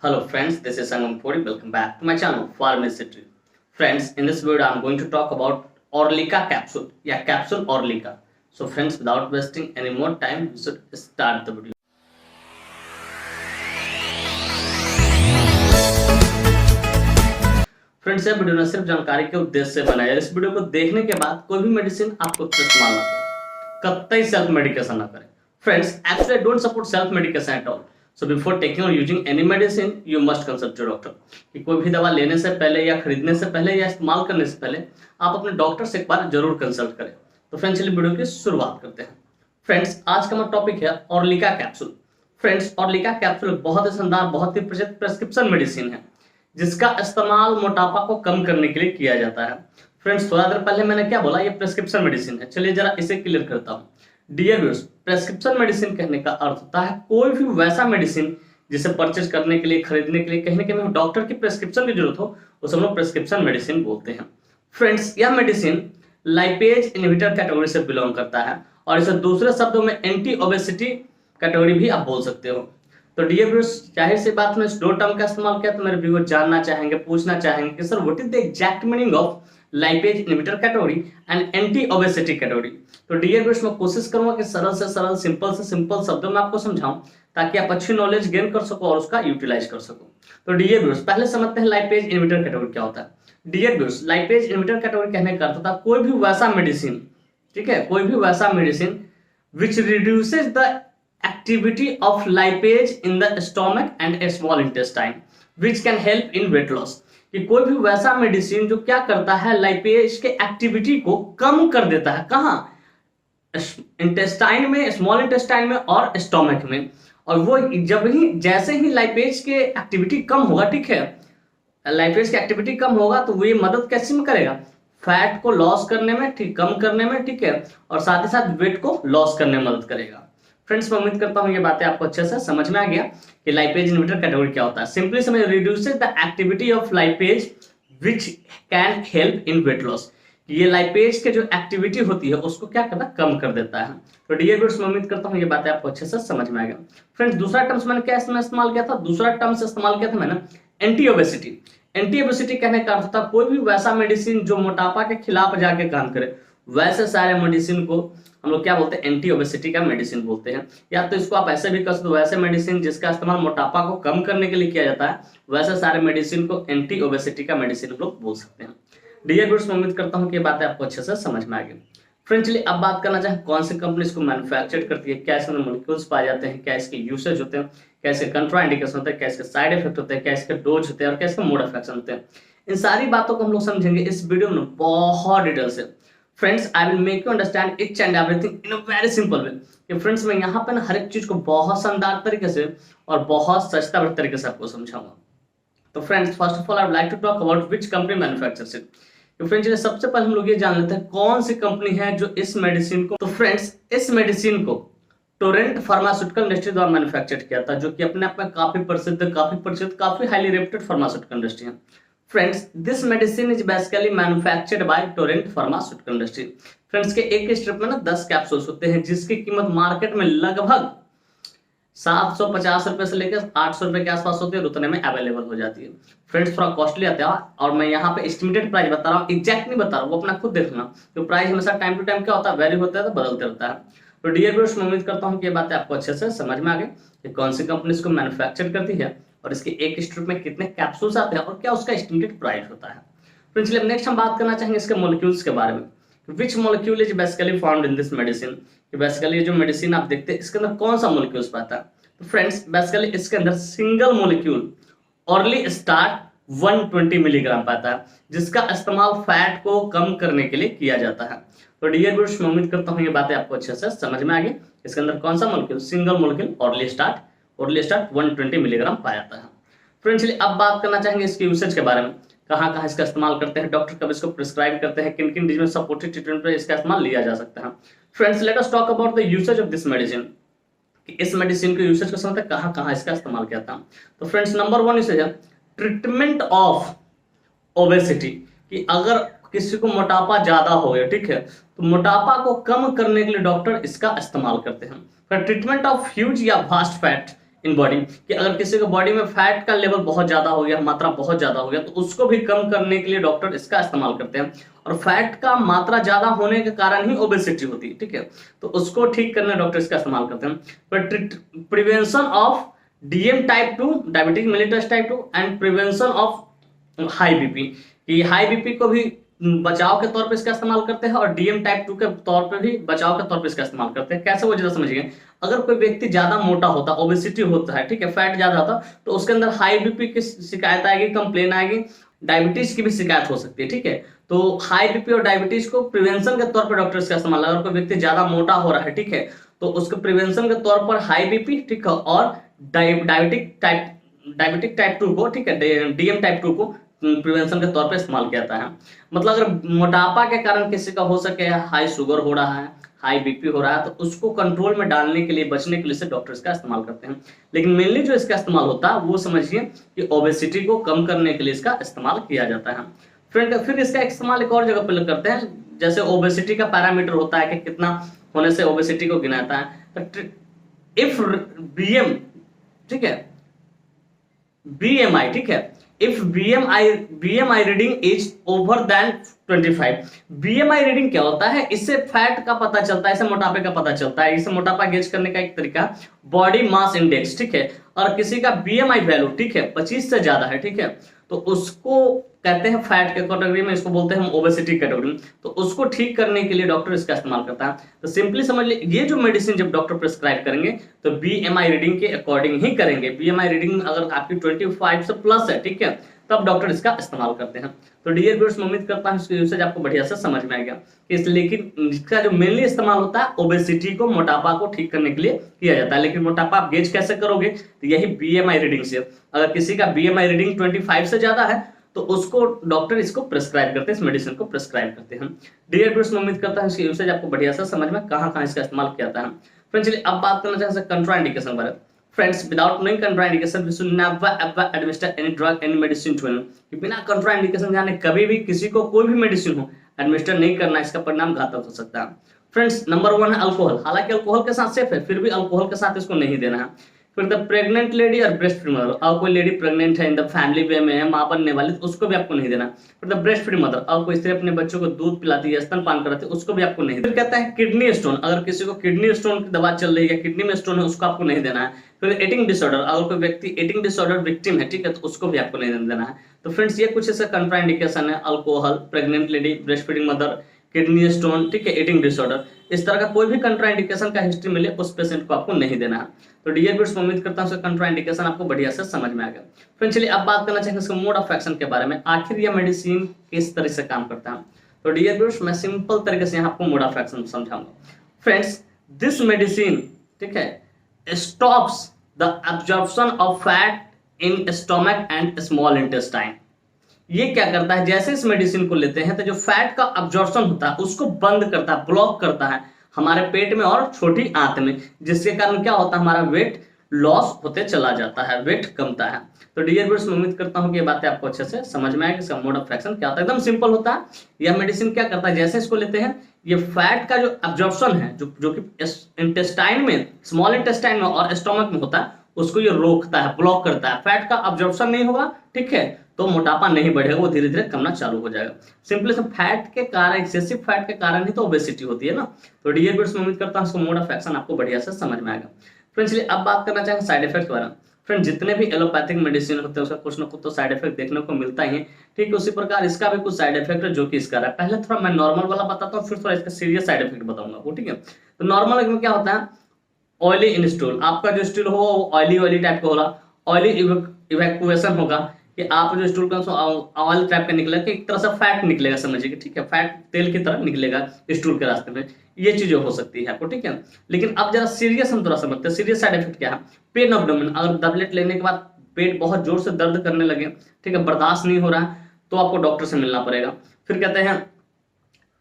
Hello friends, this is Sangam Puri. Welcome back to my channel Pharmacity. Friends, in this video I'm going to talk about Orlica capsule. Yeah, capsule Orlica. So friends, without wasting any more time, we should start the video. Friends, ये video न सिर्फ जानकारी के उद्देश्य से बनाया है। इस वीडियो को देखने के बाद कोई भी मेडिसिन आपको इस्तेमाल ना करें, कतई सेल्फ मेडिकेशन ना करें। Friends, actually I don't support self medication at all. So before taking और using any medicine you must consult your doctor. कि कोई भी दवा लेने से पहले या खरीदने से पहले या इस्तेमाल करने से पहले आप अपने डॉक्टर से एक बार जरूर कंसल्ट करें। तो फ्रेंड्स, चलिए वीडियो की शुरुआत करते हैं। फ्रेंड्स, आज का हमारा टॉपिक है ऑर्लिका कैप्सूल। फ्रेंड्स, ऑर्लिका कैप्सूल बहुत ही शानदार, बहुत ही प्रसिद्ध प्रेस्क्रिप्शन मेडिसिन है जिसका इस्तेमाल मोटापा को कम करने के लिए किया जाता है। फ्रेंड्स, थोड़ा देर पहले मैंने क्या बोला, ये प्रेस्क्रिप्शन मेडिसिन है। चलिए जरा इसे क्लियर करता हूँ। डियर व्यूअर्स, प्रेस्क्रिप्शन मेडिसिन कहने का अर्थ होता है कोई भी वैसा मेडिसिन जिसे परचेज करने के लिए, खरीदने के लिए कहीं ना कहीं डॉक्टर की प्रेस्क्रिप्शन की जरूरत हो, उसे हम लोग प्रेस्क्रिप्शन मेडिसिन बोलते हैं। फ्रेंड्स, यह मेडिसिन लाइपेज इनहिबिटर कैटेगरी से बिलोंग करता है और इसे दूसरे शब्दों में एंटी ओबेसिटी कैटेगरी भी आप बोल सकते हो। तो डियर व्यूअर्स, जाहिर सी बात है, इस दो टर्म का इस्तेमाल किया तो मेरे व्यूअर जानना चाहेंगे, पूछना चाहेंगे कि sir what is the exact meaning of lipase inhibitor category and anti obesity category. तो डियर व्यूअर्स, मैं कोशिश करूंगा कि सरल से सरल, सिंपल से सिंपल शब्दों में आपको समझाऊं ताकि आप अच्छी नॉलेज गेन कर सको और उसका यूटिलाइज कर सको। तो डियर व्यूअर्स, पहले समझते हैं लाइपेज इनहिबिटर कैटेगरी क्या होता है। Dear viewers, lipase inhibitor category कहने का अर्थ होता है कोई भी वैसा मेडिसिन, ठीक है, कोई भी वैसा medicine which reduces the activity of lipase in the stomach and a small intestine which can help in weight loss। कि कोई भी वैसा मेडिसिन जो क्या करता है, लाइपेज के एक्टिविटी को कम कर देता है। कहाँ? इंटेस्टाइन में, स्मॉल इंटेस्टाइन में और स्टोमक में। और वो जब ही, जैसे ही लाइपेज के एक्टिविटी कम होगा, ठीक है, लाइपेज की एक्टिविटी कम होगा तो वो ये मदद कैसे में करेगा, फैट को लॉस करने में, ठीक, कम करने में, ठीक है, और साथ ही साथ वेट को लॉस करने में मदद करेगा। फ्रेंड्स, मैं उम्मीद करता हूं ये बातें आपको अच्छे से समझ में आ गया कि लाइपेज इनहिबिटर कैटेगरी क्या होता है। सिंपली समझ, reduces the activity of lipase which can help in weight loss. ये लाइपेज के जो एक्टिविटी होती है उसको क्या करता है, कम कर देता है। तो डियर व्यूअर्स, मैं उम्मीद करता हूं ये बातें आपको अच्छे से समझ में आ गया। फ्रेंड्स, दूसरा टर्म्स मैंने क्या इसमें इस्तेमाल किया था, दूसरा टर्म्स इस्तेमाल किया था मैंने एंटी ओबेसिटी। एंटी ओबेसिटी कहने का अर्थ था कोई भी वैसा मेडिसिन जो मोटापा के खिलाफ जाके काम करे। वैसे सारे मेडिसिन को हम लोग क्या बोलते हैं, एंटी ओबेसिटी का मेडिसिन बोलते हैं। या तो इसको आप ऐसे भी कर सकते हो, वैसे मेडिसिन जिसका इस्तेमाल मोटापा को कम करने के लिए किया जाता है, वैसे सारे मेडिसिन को एंटी ओबेसिटी का मेडिसिन हम लोग बोल सकते हैं। डियर व्यूअर्स, मैं उम्मीद करता हूं कि बातें आपको अच्छे से समझ में आ गई। फ्रेंड्स, चलिए अब बात करना चाहें कौन सी कंपनी इसको मैन्युफैक्चर करती है, क्या इसमें मॉलिक्यूल्स पाए जाते हैं, क्या इसके यूसेज होते हैं, क्या इसके कंट्रा इंडिकेशन होते हैं, क्या इसके साइड इफेक्ट होते हैं, क्या इसके डोज होते हैं और क्या इसके मोड ऑफ एक्शन होते हैं। इन सारी बातों को हम लोग समझेंगे इस वीडियो में बहुत डिटेल से। Friends, I will make you understand each and everything in a very simple way. कि फ्रेंड्स, मैं यहाँ पे ना हर एक चीज को बहुत शानदार तरीके से और बहुत सस्ता तरीके से आपको समझाऊंगा। तो friends, first of all I would like to talk about which company manufactures it. तो फ्रेंड्स, सबसे पहले हम लोग ये जान लेते हैं कौन सी कंपनी है जो इस मेडिसिन को, तो फ्रेंड्स, इस मेडिसिन को टोरेंट फार्मास्यूटिकल इंडस्ट्री द्वारा मैन्युफैक्चर किया था, जो कि अपने आप में काफी प्रसिद्ध, काफी हाईली रेप्यूटेड फार्मास्यूटिकल इंडस्ट्री है। Friends, this medicine is basically manufactured by Torrent Pharmaceutical Industry। Friends, के एक स्ट्रिप में ना 10 कैप्सूल्स होते हैं जिसकी कीमत मार्केट में लगभग 750 रुपए से लेकर 800 रुपए के आसपास होती है, उतने में अवेलेबल हो जाती है। फ्रेंड्स, थोड़ा कॉस्टली आता है और मैं यहाँ पे एस्टिमेटेड प्राइस बता रहा हूँ, एग्जैक्ट नहीं बता रहा हूँ, वो अपना खुद देखना। तो प्राइस हमेशा टाइम टू टाइम क्या होता है, वेरी होता है, तो बदलते रहता है। तो डियर व्यूअर्स, मैं उम्मीद करता हूँ कि ये बातें आपको अच्छे से समझ में आ गई कि कौन सी कंपनी इसको मैन्युफैक्चर करती है और इसके एक स्ट्रिप में कितने कैप्सूल्स आते हैं और क्या उसका एस्टिमेटेड प्राइस होता है। फ्रेंड्स, नेक्स्ट हम बात करना चाहेंगे इसके मॉलिक्यूल्स के बारे में। Which molecule is basically found in this medicine. कि बेसिकली जो मेडिसिन आप देखते हैं इसके अंदर कौन सा मॉलिक्यूल्स पाता है। तो फ्रेंड्स, बेसिकली इसके अंदर single molecule hourly start 120 milligram पाता है, जिसका इस्तेमाल फैट को कम करने के लिए किया जाता है। तो डियर व्यूअर्स, मैं उम्मीद करता हूँ ये बातें आपको अच्छे से समझ में आ गई। इसके अंदर कौन सा molecule, single molecule hourly start 120 milligram पाया जाता है। फ्रेंड्स, चलिए अब बात करना चाहेंगे इसके यूसेज के बारे में। कहाँ कहाँ इसका इस्तेमाल करते हैं, डॉक्टर कब इसको प्रिस्क्राइब करते हैं, किन किन डिजीज में सपोर्टिव ट्रीटमेंट पर इसका इस्तेमाल लिया जा सकता है। Friends, let us talk about the usage of this medicine. इस मेडिसिन के यूसेज को समझते हैं कहाँ कहाँ इसका इस्तेमाल किया था। तो फ्रेंड्स, नंबर 1 यूसेज है ट्रीटमेंट ऑफ ओबेसिटी। कि अगर किसी को मोटापा ज्यादा हो गया, ठीक है, तो मोटापा को कम करने के लिए डॉक्टर इसका इस्तेमाल करते हैं। फिर ट्रीटमेंट ऑफ ह्यूज या वास्ट फैट इन बॉडी, कि अगर किसी को बॉडी में फैट का लेवल बहुत ज्यादा हो गया, मात्रा बहुत ज्यादा हो गया, तो उसको भी कम करने के लिए डॉक्टर इसका इस्तेमाल करते हैं। और फैट का मात्रा ज्यादा होने के कारण ही ओबेसिटी होती है, ठीक है, तो उसको ठीक करने डॉक्टर इसका इस्तेमाल करते हैं। पर prevention of DM type 2, diabetic mellitus type 2, and prevention of high BP, कि हाई बीपी को भी बचाव के तौर पे इसका इस्तेमाल करते हैं, और डीएम टाइप 2 के तौर पे भी बचाव के तौर पे इसका इस्तेमाल करते हैं। कैसे, वो जरा समझिए। अगर कोई व्यक्ति ज्यादा मोटा होता, ओबेसिटी होता है, ठीक है, फैट ज्यादा होता, तो उसके अंदर हाई बीपी की शिकायत आएगी, कंप्लेन आएगी, डायबिटीज की भी शिकायत हो सकती है, ठीक है। तो हाई बीपी और डायबिटीज को प्रिवेंशन के तौर पर डॉक्टर इसका इस्तेमाल, अगर कोई व्यक्ति ज्यादा मोटा हो रहा है, ठीक है, तो उसके प्रिवेंशन के तौर पर हाई बीपी, ठीक है, और डायबिटिक टाइप 2 को, ठीक है, डीएम टाइप 2 को प्रिवेंशन के तौर पर इस्तेमाल किया जाता है। मतलब अगर मोटापा के कारण किसी का हो सके हाई शुगर हो रहा है, हाई बीपी हो रहा है, तो उसको कंट्रोल में डालने के लिए, बचने के लिए से डॉक्टर इसका इस्तेमाल करते हैं। लेकिन मेनली जो इसका इस्तेमाल होता है वो समझिए कि ओबेसिटी को कम करने के लिए इसका इस्तेमाल किया जाता है। फ्रेंड, फिर इसका इस्तेमाल एक और जगह पर करते हैं, जैसे ओबेसिटी का पैरामीटर होता है कि कितना होने से ओबेसिटी को गिनाता है। इफ बीएम, ठीक है, बीएमआई, ठीक है, if BMI reading is over then 25। BMI reading क्या होता है, इससे फैट का पता चलता है, इससे मोटापे का पता चलता है। इसे मोटापा गेज करने का एक तरीका बॉडी मास इंडेक्स, ठीक है, और किसी का बीएमआई वैल्यू, ठीक है, 25 से ज्यादा है, ठीक है, तो उसको कहते हैं फैट के कैटेगरी में, इसको बोलते हैं हम ओबेसिटी कैटेगरी। तो उसको ठीक करने के लिए डॉक्टर इसका इस्तेमाल करता है। तो सिंपली समझ लीजिए, ये जो मेडिसिन जब डॉक्टर प्रिस्क्राइब करेंगे तो बीएमआई रीडिंग के अकॉर्डिंग ही करेंगे। बीएमआई रीडिंग अगर आपकी 25 से प्लस है, ठीक है, तब डॉक्टर इसका इस्तेमाल करते हैं। तो डियर व्यूअर्स, मैं उम्मीद करता हूं इसका यूसेज आपको बढ़िया से समझ में आएगा। लेकिन इसका जो मेनली इस्तेमाल होता है ओबेसिटी को, मोटापा को ठीक करने के लिए किया जाता है। लेकिन मोटापा आप गेज कैसे करोगे, तो यही बीएमआई रीडिंग से। अगर किसी का बीएमआई रीडिंग 25 से ज्यादा है तो उसको डॉक्टर इसको प्रिस्क्राइब करते हैं, इस मेडिसिन को प्रिस्क्राइब करते हैं। डियर व्यूअर्स, मैं उम्मीद करता हूं इसकी यूसेज आपको बढ़िया से समझ में कहां-कहां इसका इस्तेमाल किया जाता है। फ्रेंड्स, चलिए अब बात करना चाहते हैं कंट्राइंडिकेशन बारे में। Friends, without knowing contraindication, we should never ever administer any drug, any medicine to anyone. कि बिना contraindication जाने कभी भी किसी को कोई भी मेडिसिन हो एडमिनिस्टर नहीं करना, इसका परिणाम घातक हो सकता है। फ्रेंड्स, नंबर 1 है अल्कोहल। हालांकि अल्कोहल के साथ सेफ है, फिर भी अल्कोहल के साथ इसको नहीं देना है। फिर द प्रेग्नेंट लेडी और ब्रेस्ट फीड मदर, और कोई लेडी प्रेग्नेंट है, इन द फैमिली वे में है, माँ बनने वाली, तो उसको भी आपको नहीं देना। फिर द ब्रेस्ट फीड मदर, और कोई स्त्री अपने बच्चों को दूध पिलाती है, स्तनपान कराती है, उसको भी आपको नहीं देना। फिर कहता है किडनी स्टोन, अगर किसी को किडनी स्टोन की दवा चल रही है, किडनी में स्टोन है, उसको आपको नहीं देना है। फिर ईटिंग डिसऑर्डर, अगर कोई व्यक्ति ईटिंग डिसऑर्डर विक्टिम है, ठीक है, तो उसको भी आपको नहीं देना है। तो फ्रेंड्स, ये कुछ ऐसा कंट्राइंडिकेशन है, alcohol, pregnant lady, breast feeding mother, kidney stone, ठीक है, ईटिंग डिसऑर्डर, इस तरह का कोई भी कंट्राइंडिकेशन का हिस्ट्री मिले उस पेशेंट को आपको नहीं देना है। तो डियर व्यूअर्स, उम्मीद करता हूं कंट्राइंडिकेशन आपको बढ़िया से समझ में आ गया। फ्रेंड्स, चलिए अब बात करना चाहेंगे इसका मोड ऑफ एक्शन के बारे में, आखिर यह मेडिसिन किस तरह से काम करता है। तो डियर व्यूअर्स, मैं सिंपल तरीके से यहाँ आपको मोड ऑफ एक्शन समझाऊंगा। फ्रेंड्स, दिस मेडिसिन, ठीक है, stops the absorption of fat in stomach and small intestine. ये क्या करता है, जैसे इस मेडिसिन को लेते हैं तो जो फैट का अब्जॉर्प्शन होता है उसको बंद करता है, ब्लॉक करता है हमारे पेट में और छोटी आंत में, जिसके कारण क्या होता है, हमारा वेट लॉस होते चला जाता है, वेट कमता है। तो डियर व्यूअर्स, मैं उम्मीद करता हूं कि ये बातें आपको अच्छे से समझ में आए कि इसका मोड ऑफ एक्शन क्या होता है। एकदम सिंपल होता है। यह मेडिसिन क्या करता है, जैसे इसको लेते हैं, ये फैट का जो अब्जॉर्प्शन है, जो कि इंटेस्टाइन में, स्मॉल इंटेस्टाइन में और स्टोमक में होता है, उसको ये रोकता है, ब्लॉक करता है। फैट का अब्जॉर्प्शन नहीं होगा, ठीक है, तो मोटापा नहीं बढ़ेगा, वो धीरे धीरे कमना चालू हो जाएगा। सिंपली से फैट के कारण, एक्सेसिव फैट के कारण ही तो ओबेसिटी होती है ना। तो डियर व्यूअर्स, मैं उम्मीद करता हूं इसको मोड ऑफ एक्शन आपको बढ़िया से समझ में आएगा। फ्रेंड्स, चलिए अब बात करना चाहेंगे साइड इफेक्ट के बारे में। फ्रेंड, जितने भी एलोपैथिक मेडिसिन होते हैं उसका कुछ ना कुछ तो साइड इफेक्ट देखने को मिलता ही है, ठीक है। उसी प्रकार इसका भी कुछ साइड इफेक्ट है जो कि इसका है। पहले थोड़ा मैं नॉर्मल वाला बताता हूँ, फिर थोड़ा इसका सीरियस साइड इफेक्ट बताऊंगा वो, ठीक है। तो नॉर्मल में क्या होता है, ऑयली इन स्टूल, आपका जो स्टूल हो वो ऑयली टाइप का होगा, ऑयली इवैक्यूएशन होगा, कि आप जो स्टूल का ऑयल टाइप का निकलेगा, कि एक तरह से फैट निकलेगा, समझिए, ठीक है, फैट तेल की तरह निकलेगा स्टूल के रास्ते में, ये चीजें हो सकती है आपको, ठीक है। लेकिन अब जरा सीरियस हम थोड़ा समझते हैं, सीरियस साइड इफेक्ट क्या है। पेन एब्डोमेन, अगर टैबलेट लेने के बाद पेट बहुत जोर से दर्द करने लगे, ठीक है, बर्दाश्त नहीं हो रहा है, तो आपको डॉक्टर से मिलना पड़ेगा। फिर कहते हैं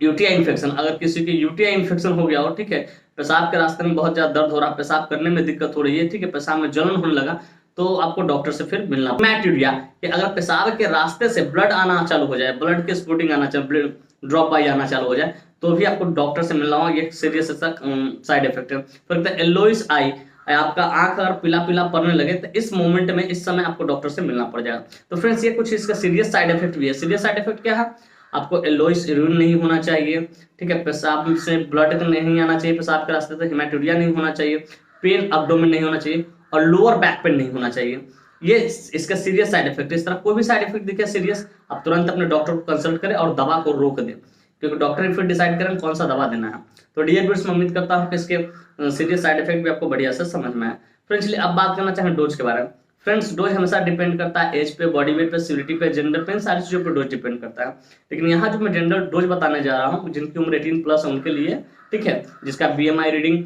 यूटीआई इन्फेक्शन, अगर किसी की यूटीआई इन्फेक्शन हो गया हो, ठीक है, पेशाब के रास्ते में बहुत ज्यादा दर्द हो रहा है, पेशाब करने में दिक्कत हो रही है, ठीक है, पेशाब में जलन होने लगा, तो आपको डॉक्टर से फिर मिलना। मैट्यूरिया, कि अगर पेशाब के रास्ते से ब्लड आना चालू हो जाए, ब्लड के स्पूटिंग आना चालू, ड्रॉप बाई आना चालू हो जाए, तो भी आपको डॉक्टर से मिलना होगा, ये सीरियस साइड इफेक्ट है। फिर एलोइस आई, आपका आंख अगर पीला पीला पड़ने लगे तो इस मोमेंट में, इस समय आपको डॉक्टर से मिलना पड़ जाएगा। तो फ्रेंड्स ये कुछ इसका सीरियस साइड इफेक्ट भी है। सीरियस साइड इफेक्ट क्या है? आपको येलोइश यूरिन नहीं होना चाहिए, ठीक है, पेशाब से ब्लड नहीं आना चाहिए, पेशाब के रास्ते से हेमाटोरिया नहीं होना चाहिए, पेन अब्डोमेन नहीं होना चाहिए, और लोअर बैक पेन नहीं होना चाहिए। ये इसका सीरियस साइड इफेक्ट। इस तरह कोई भी साइड इफेक्ट दिखे सीरियस, आप तुरंत अपने डॉक्टर को कंसल्ट करें और दवा को रोक दें, क्योंकि डॉक्टर ही फिर डिसाइड करें कौन सा दवा देना है। तो डियर व्यूअर्स, मैं उम्मीद करता हूँ कि इसके सीरियस साइड इफेक्ट भी आपको बढ़िया से समझ में आए। फ्रेंड्स अब बात करना चाहें डोज के बारे में। फ्रेंड्स डोज हमेशा डिपेंड करता है एज पे, बॉडी वेट पे, सिविरिटी पे, जेंडर पे, सारी चीजों पर डोज डिपेंड करता है। लेकिन यहाँ जो मैं जनरल डोज बताने जा रहा हूँ, जिनकी उम्र 18+ है उनके लिए, ठीक है, जिसका BMI रीडिंग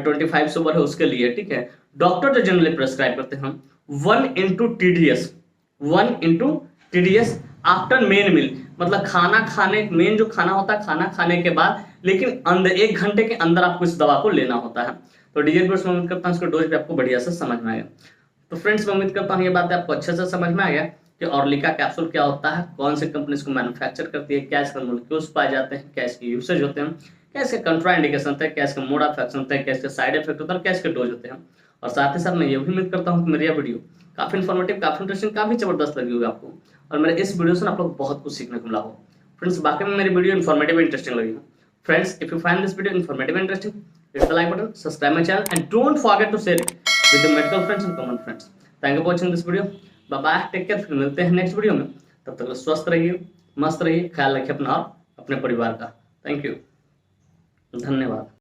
25 से ऊपर है उसके लिए, ठीक है, डॉक्टर जो जनरली प्रेस्क्राइब करते हैं 1 × TDS आफ्टर मेन मील, मतलब खाना खाने, मेन जो खाना होता है खाना खाने के बाद, लेकिन अंदर 1 घंटे के अंदर आपको इस दवा को लेना होता है। तो डियर व्यूअर्स, मैं उम्मीद करता हूँ इसका डोज भी आपको बढ़िया से समझ में आएगा। तो फ्रेंड्स मैं उम्मीद करता हूँ ये बात आपको अच्छे से समझ में आ गया कि ऑर्लिका कैप्सूल क्या होता है, कौन सी कंपनी इसको मैन्युफैक्चर करती है, क्या इसके मॉलिक्यूल्स पाए जाते हैं, क्या इसके यूसेज होते हैं, क्या इसके कंट्राइंडिकेशन होते हैं, क्या इसके मोड ऑफ एक्शन होते हैं, क्या इसके साइड इफेक्ट होता है, क्या इसके डोज होते हैं। और साथ ही साथ मैं ये भी उम्मीद करता हूँ कि मेरी यह वीडियो काफी इन्फॉर्मेटिव, काफी इंटरेस्टिंग, काफी जबरदस्त लगी होगी आपको, और मेरे इस वीडियो से आप लोग बहुत कुछ सीखने को मिला हो। फ्रेंड्स बाकी में मेरी वीडियो इन्फॉर्मेटिव इंटरेस्टिंग लगी। Friends if you find this video informative interesting, hit the like button, subscribe my channel, and don't forget to share it with your medical friends and common friends. Thank you for watching this video. Bye bye, take care, फिर मिलते हैं next video में। तब तक स्वस्थ रहिए, मस्त रहिए, ख्याल रखिए अपना और अपने परिवार का। थैंक यू, धन्यवाद।